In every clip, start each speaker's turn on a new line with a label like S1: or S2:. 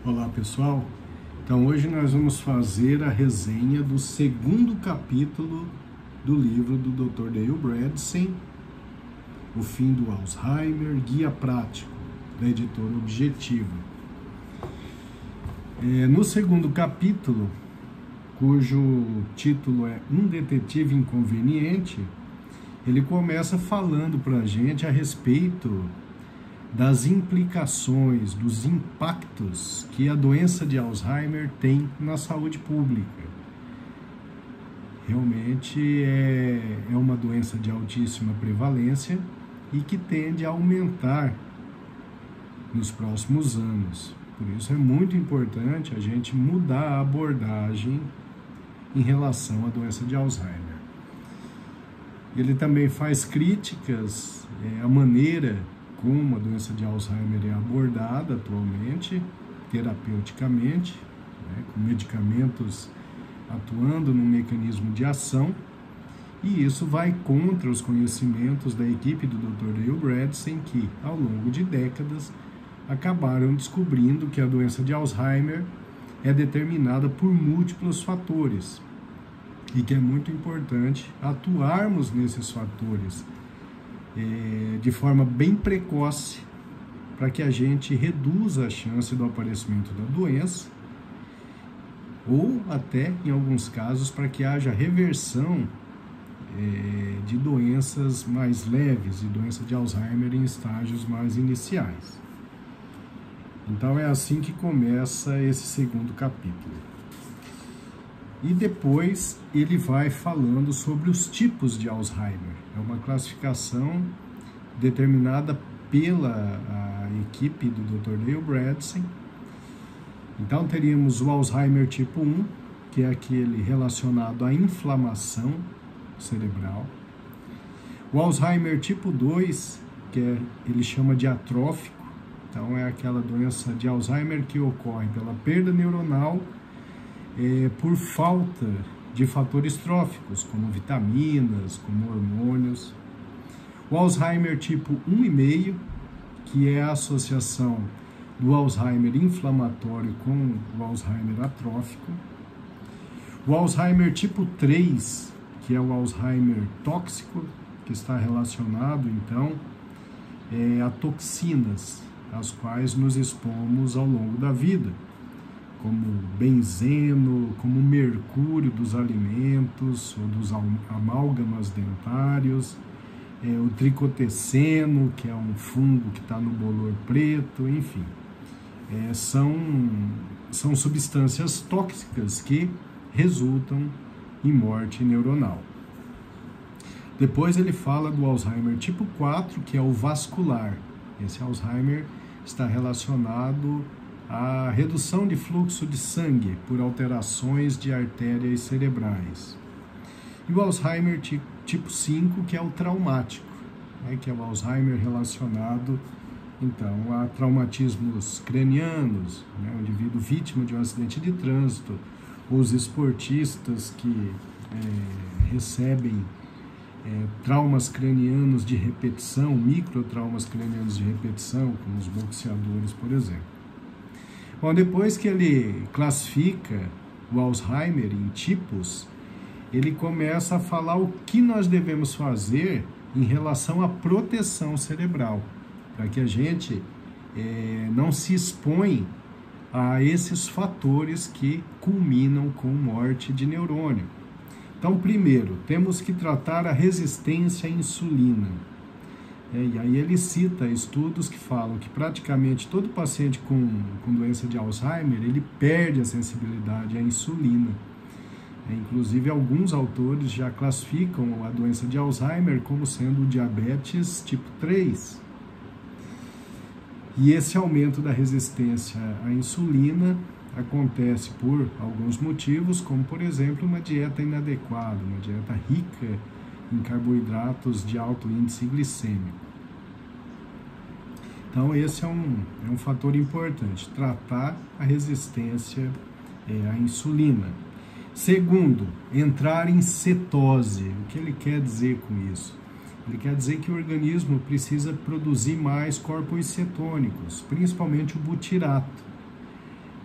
S1: Olá pessoal, então hoje nós vamos fazer a resenha do segundo capítulo do livro do Dr. Dale Bredesen, O Fim do Alzheimer, Guia Prático, da editora Objetiva. No segundo capítulo, cujo título é Um Detetive Inconveniente, ele começa falando para a gente a respeito das implicações, dos impactos que a doença de Alzheimer tem na saúde pública. Realmente é uma doença de altíssima prevalência e que tende a aumentar nos próximos anos. Por isso é muito importante a gente mudar a abordagem em relação à doença de Alzheimer. Ele também faz críticas à maneira como a doença de Alzheimer é abordada atualmente, terapeuticamente, com medicamentos atuando no mecanismo de ação, e isso vai contra os conhecimentos da equipe do Dr. Dale Bredesen, que, ao longo de décadas, acabaram descobrindo que a doença de Alzheimer é determinada por múltiplos fatores, e que é muito importante atuarmos nesses fatores de forma bem precoce, para que a gente reduza a chance do aparecimento da doença, ou até, em alguns casos, para que haja reversão de doenças mais leves, de doença de Alzheimer em estágios mais iniciais. Então é assim que começa esse segundo capítulo. E depois ele vai falando sobre os tipos de Alzheimer. É uma classificação determinada pela equipe do Dr. Dale Bredesen. Então teríamos o Alzheimer tipo 1, que é aquele relacionado à inflamação cerebral. O Alzheimer tipo 2, que ele chama de atrófico. Então é aquela doença de Alzheimer que ocorre pela perda neuronal por falta de fatores tróficos, como vitaminas, como hormônios. O Alzheimer tipo 1,5, que é a associação do Alzheimer inflamatório com o Alzheimer atrófico. O Alzheimer tipo 3, que é o Alzheimer tóxico, que está relacionado, então, a toxinas, às quais nos expomos ao longo da vida, como benzeno, como mercúrio dos alimentos ou dos amálgamas dentários, o tricoteceno, que é um fungo que está no bolor preto, enfim. São substâncias tóxicas que resultam em morte neuronal. Depois ele fala do Alzheimer tipo 4, que é o vascular. Esse Alzheimer está relacionado a redução de fluxo de sangue por alterações de artérias cerebrais. E o Alzheimer tipo 5, que é o traumático, que é o Alzheimer relacionado, então, a traumatismos cranianos, o indivíduo vítima de um acidente de trânsito, ou os esportistas que recebem traumas cranianos de repetição, microtraumas cranianos de repetição, como os boxeadores, por exemplo. Bom, depois que ele classifica o Alzheimer em tipos, ele começa a falar o que nós devemos fazer em relação à proteção cerebral, para que a gente não se expõe a esses fatores que culminam com morte de neurônio. Então, primeiro, temos que tratar a resistência à insulina. E aí ele cita estudos que falam que praticamente todo paciente com doença de Alzheimer, ele perde a sensibilidade à insulina. Inclusive, alguns autores já classificam a doença de Alzheimer como sendo o diabetes tipo 3. E esse aumento da resistência à insulina acontece por alguns motivos, como, por exemplo, uma dieta inadequada, uma dieta rica em carboidratos de alto índice glicêmico. Então, esse é um fator importante, tratar a resistência à insulina. Segundo, entrar em cetose. O que ele quer dizer com isso? Ele quer dizer que o organismo precisa produzir mais corpos cetônicos, principalmente o butirato.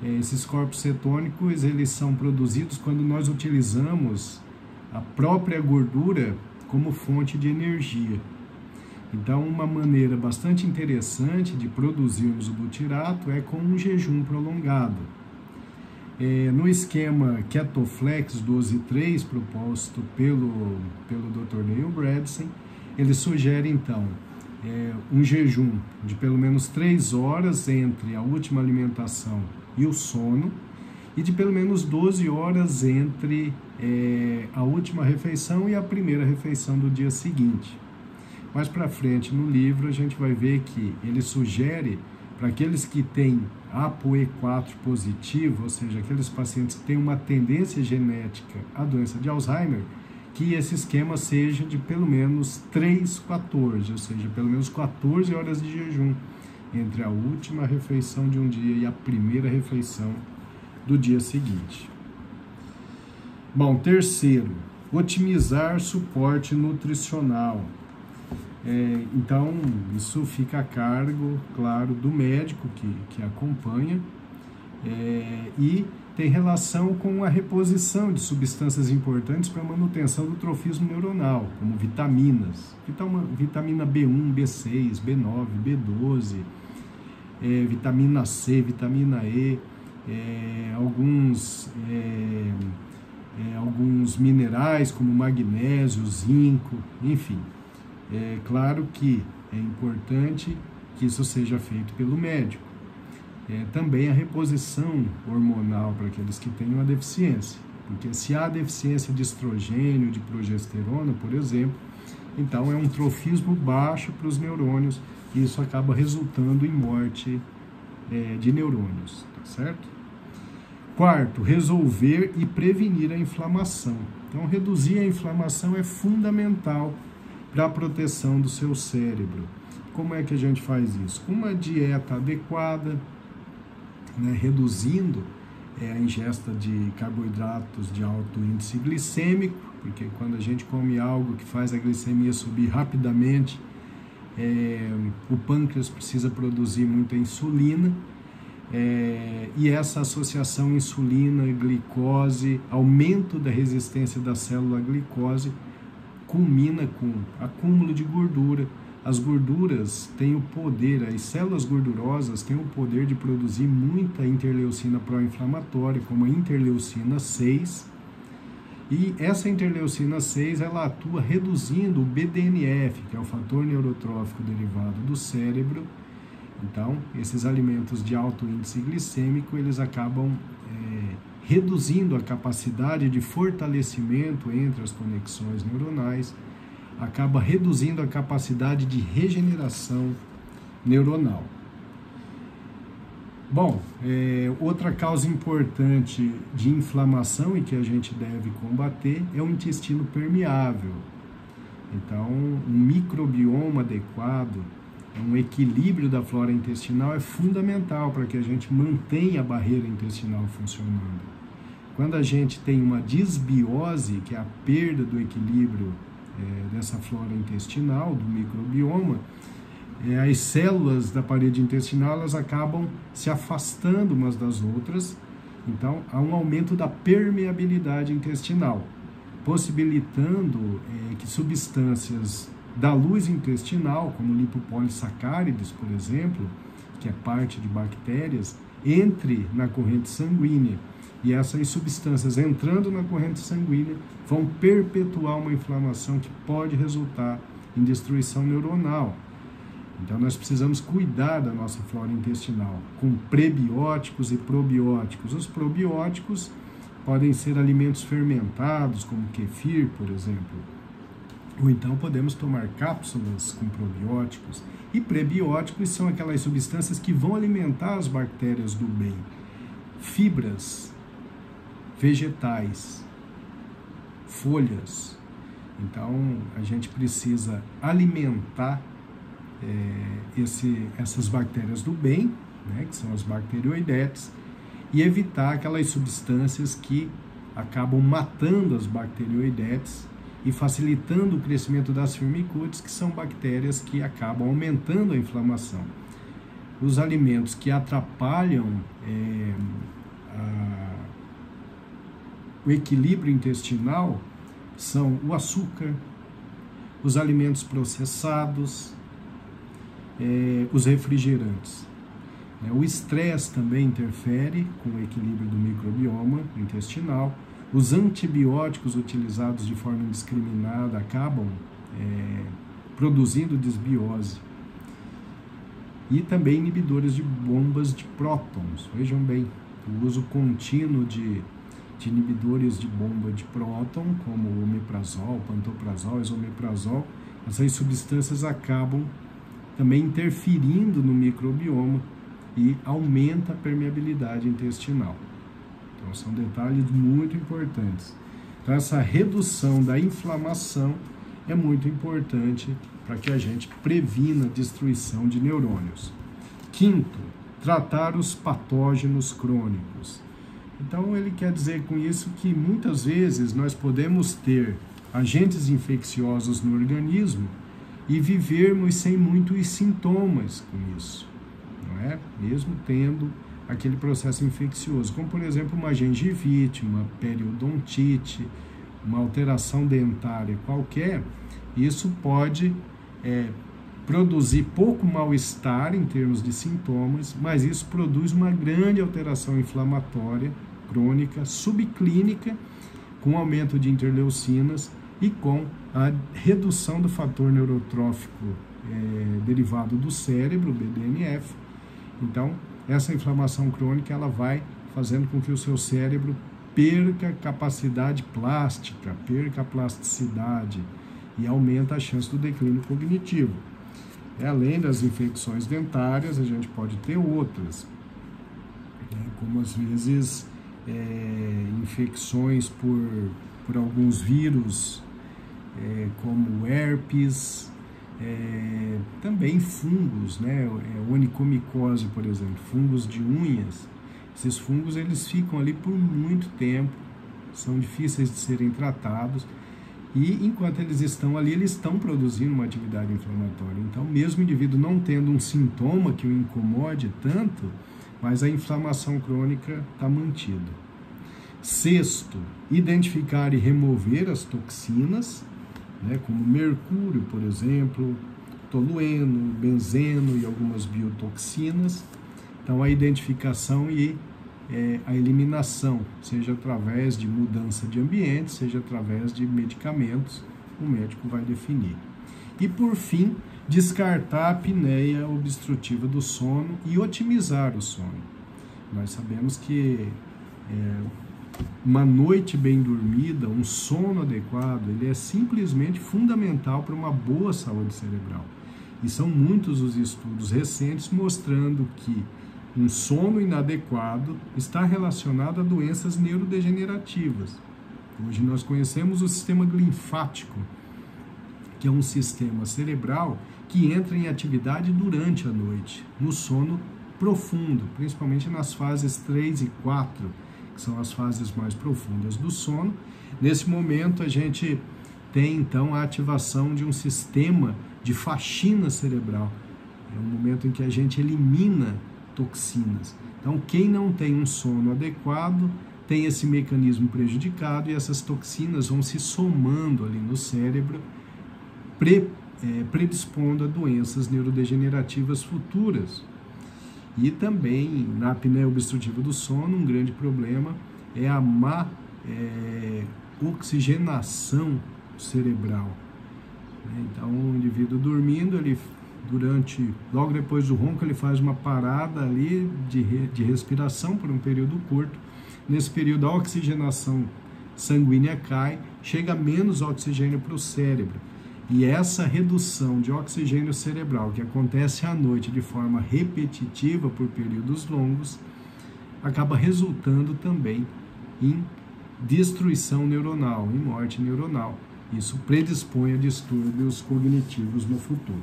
S1: Esses corpos cetônicos, eles são produzidos quando nós utilizamos a própria gordura como fonte de energia. Então, uma maneira bastante interessante de produzirmos o butirato é com um jejum prolongado. No esquema Ketoflex 12.3, proposto pelo Dr. Neil Bredesen, ele sugere, então, um jejum de pelo menos 3 horas entre a última alimentação e o sono, e de pelo menos 12 horas entre a última refeição e a primeira refeição do dia seguinte. Mais para frente no livro a gente vai ver que ele sugere para aqueles que têm ApoE4 positivo, ou seja, aqueles pacientes que têm uma tendência genética à doença de Alzheimer, que esse esquema seja de pelo menos 3-14, ou seja, pelo menos 14 horas de jejum entre a última refeição de um dia e a primeira refeição do dia seguinte. Bom, terceiro, otimizar suporte nutricional. Então, isso fica a cargo, claro, do médico que acompanha, e tem relação com a reposição de substâncias importantes para a manutenção do trofismo neuronal, como vitaminas, vitamina B1, B6, B9, B12, vitamina C, vitamina E, alguns minerais como magnésio, zinco, enfim. É claro que é importante que isso seja feito pelo médico. Também a reposição hormonal para aqueles que têm uma deficiência, porque se há deficiência de estrogênio, de progesterona, por exemplo, então é um trofismo baixo para os neurônios e isso acaba resultando em morte de neurônios, tá certo? Quarto, resolver e prevenir a inflamação. Então, reduzir a inflamação é fundamental para a proteção do seu cérebro. Como é que a gente faz isso? Com uma dieta adequada, reduzindo a ingesta de carboidratos de alto índice glicêmico, porque quando a gente come algo que faz a glicemia subir rapidamente, o pâncreas precisa produzir muita insulina, e essa associação insulina-glicose, aumento da resistência da célula à glicose, culmina com acúmulo de gordura. As gorduras têm o poder, as células gordurosas têm o poder de produzir muita interleucina pró-inflamatória, como a interleucina 6, e essa interleucina 6 ela atua reduzindo o BDNF, que é o fator neurotrófico derivado do cérebro. Então, esses alimentos de alto índice glicêmico, eles acabam reduzindo a capacidade de fortalecimento entre as conexões neuronais, acaba reduzindo a capacidade de regeneração neuronal. Bom, outra causa importante de inflamação e que a gente deve combater é o intestino permeável. Então, um microbioma adequado, um equilíbrio da flora intestinal é fundamental para que a gente mantenha a barreira intestinal funcionando. Quando a gente tem uma disbiose, que é a perda do equilíbrio dessa flora intestinal, do microbioma, as células da parede intestinal elas acabam se afastando umas das outras, então há um aumento da permeabilidade intestinal, possibilitando que substâncias da luz intestinal, como lipopolissacárides, por exemplo, que é parte de bactérias, entre na corrente sanguínea. E essas substâncias entrando na corrente sanguínea vão perpetuar uma inflamação que pode resultar em destruição neuronal. Então nós precisamos cuidar da nossa flora intestinal com prebióticos e probióticos. Os probióticos podem ser alimentos fermentados, como kefir, por exemplo. Ou então podemos tomar cápsulas com probióticos. E prebióticos são aquelas substâncias que vão alimentar as bactérias do bem. Fibras, vegetais, folhas. Então a gente precisa alimentar essas bactérias do bem, que são as bacteroidetes, e evitar aquelas substâncias que acabam matando as bacteroidetes e facilitando o crescimento das firmicutes, que são bactérias que acabam aumentando a inflamação. os alimentos que atrapalham o equilíbrio intestinal são o açúcar, os alimentos processados, os refrigerantes. O estresse também interfere com o equilíbrio do microbioma intestinal. Os antibióticos utilizados de forma indiscriminada acabam produzindo desbiose. E também inibidores de bombas de prótons. Vejam bem, o uso contínuo de inibidores de bomba de próton, como o omeprazol, pantoprazol, esomeprazol, essas substâncias acabam também interferindo no microbioma e aumenta a permeabilidade intestinal. Então, são detalhes muito importantes. Então, essa redução da inflamação é muito importante para que a gente previna a destruição de neurônios. Quinto, tratar os patógenos crônicos. Então, ele quer dizer com isso que muitas vezes nós podemos ter agentes infecciosos no organismo e vivermos sem muitos sintomas com isso, não é? Mesmo tendo aquele processo infeccioso, como por exemplo uma gengivite, uma periodontite, uma alteração dentária qualquer, isso pode produzir pouco mal-estar em termos de sintomas, mas isso produz uma grande alteração inflamatória crônica, subclínica, com aumento de interleucinas e com a redução do fator neurotrófico derivado do cérebro, BDNF. Então, essa inflamação crônica ela vai fazendo com que o seu cérebro perca capacidade plástica, perca a plasticidade e aumenta a chance do declínio cognitivo. Além das infecções dentárias, a gente pode ter outras, como às vezes infecções por alguns vírus, como herpes, também fungos, onicomicose, por exemplo, fungos de unhas. Esses fungos eles ficam ali por muito tempo, são difíceis de serem tratados e enquanto eles estão ali, eles estão produzindo uma atividade inflamatória. Então, mesmo o indivíduo não tendo um sintoma que o incomode tanto, mas a inflamação crônica está mantida. Sexto, identificar e remover as toxinas, como mercúrio, por exemplo, tolueno, benzeno e algumas biotoxinas. Então, a identificação e a eliminação, seja através de mudança de ambiente, seja através de medicamentos, o médico vai definir. E, por fim, descartar a apneia obstrutiva do sono e otimizar o sono. Nós sabemos que uma noite bem dormida, um sono adequado, ele é simplesmente fundamental para uma boa saúde cerebral. E são muitos os estudos recentes mostrando que um sono inadequado está relacionado a doenças neurodegenerativas. Hoje nós conhecemos o sistema linfático, que é um sistema cerebral que entra em atividade durante a noite, no sono profundo, principalmente nas fases 3 e 4, que são as fases mais profundas do sono. Nesse momento a gente tem então a ativação de um sistema de faxina cerebral. É um momento em que a gente elimina toxinas. Então, quem não tem um sono adequado tem esse mecanismo prejudicado e essas toxinas vão se somando ali no cérebro, predispondo a doenças neurodegenerativas futuras. E também, na apneia obstrutiva do sono, um grande problema é a má oxigenação cerebral. Então, o indivíduo dormindo, logo depois do ronco, ele faz uma parada ali de respiração por um período curto. Nesse período, a oxigenação sanguínea cai, chega menos oxigênio para o cérebro. E essa redução de oxigênio cerebral, que acontece à noite de forma repetitiva por períodos longos, acaba resultando também em destruição neuronal, em morte neuronal. Isso predispõe a distúrbios cognitivos no futuro.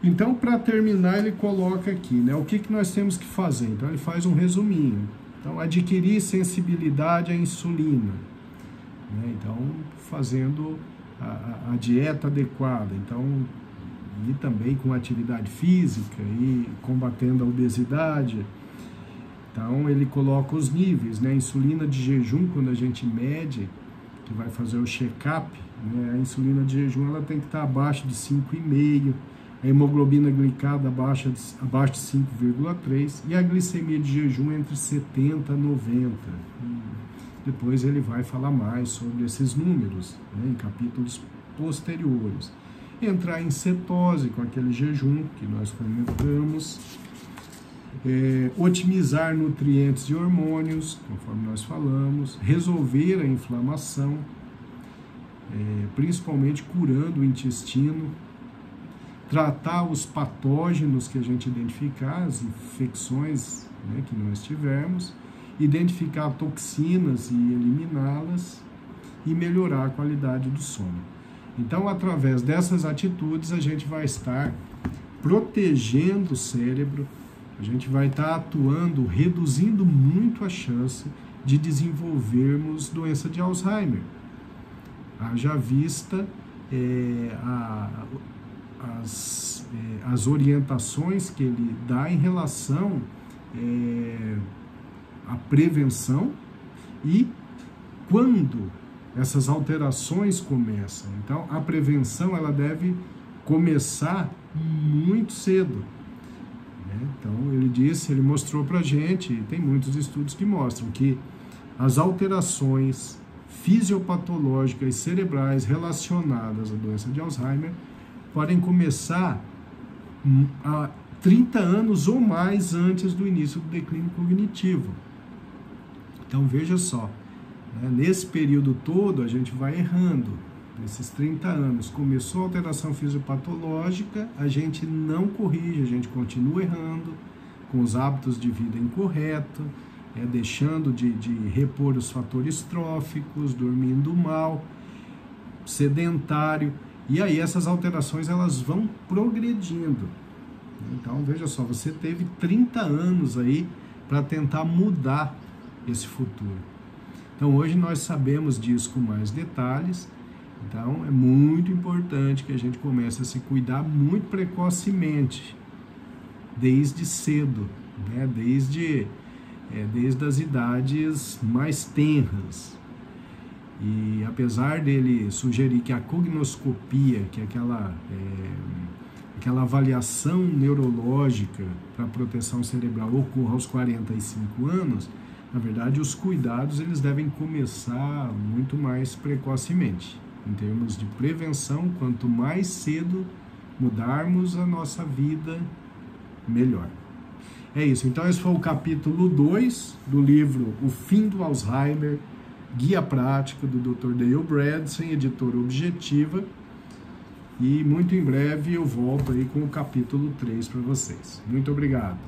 S1: Então, para terminar, ele coloca aqui, o que nós temos que fazer? Então, ele faz um resuminho. Então, adquirir sensibilidade à insulina. Então, fazendo a dieta adequada. Então, e também com atividade física e combatendo a obesidade. Então ele coloca os níveis, né? A insulina de jejum, quando a gente mede, que vai fazer o check-up, né? A insulina de jejum ela tem que estar abaixo de 5,5, a hemoglobina glicada abaixo de 5,3 e a glicemia de jejum entre 70 e 90. Depois ele vai falar mais sobre esses números, né? Em capítulos posteriores. Entrar em cetose com aquele jejum que nós comentamos, otimizar nutrientes e hormônios, conforme nós falamos, resolver a inflamação, principalmente curando o intestino, tratar os patógenos que a gente identificar, as infecções, né, que nós tivermos, identificar toxinas e eliminá-las e melhorar a qualidade do sono. Então, através dessas atitudes, a gente vai estar protegendo o cérebro, a gente vai estar atuando, reduzindo muito a chance de desenvolvermos doença de Alzheimer. Haja vista as orientações que ele dá em relação à prevenção e quando essas alterações começam. Então, a prevenção ela deve começar muito cedo. Então, ele mostrou para a gente, e tem muitos estudos que mostram que as alterações fisiopatológicas cerebrais relacionadas à doença de Alzheimer podem começar há 30 anos ou mais antes do início do declínio cognitivo. Então, veja só, né? Nesse período todo a gente vai errando. Nesses 30 anos, começou a alteração fisiopatológica, a gente não corrige, a gente continua errando, com os hábitos de vida incorretos, deixando de repor os fatores tróficos, dormindo mal, sedentário, e aí essas alterações elas vão progredindo. Então, veja só, você teve 30 anos aí para tentar mudar esse futuro. Então, hoje nós sabemos disso com mais detalhes. Então, é muito importante que a gente comece a se cuidar muito precocemente, desde cedo, né? Desde as idades mais tenras. E apesar dele sugerir que a cognoscopia, que é aquela avaliação neurológica para proteção cerebral ocorra aos 45 anos, na verdade, os cuidados eles devem começar muito mais precocemente. Em termos de prevenção, quanto mais cedo mudarmos a nossa vida, melhor. É isso. Então, esse foi o capítulo 2 do livro O Fim do Alzheimer, Guia Prática, do Dr. Dale Bredesen, editora Objetiva. E muito em breve eu volto aí com o capítulo 3 para vocês. Muito obrigado.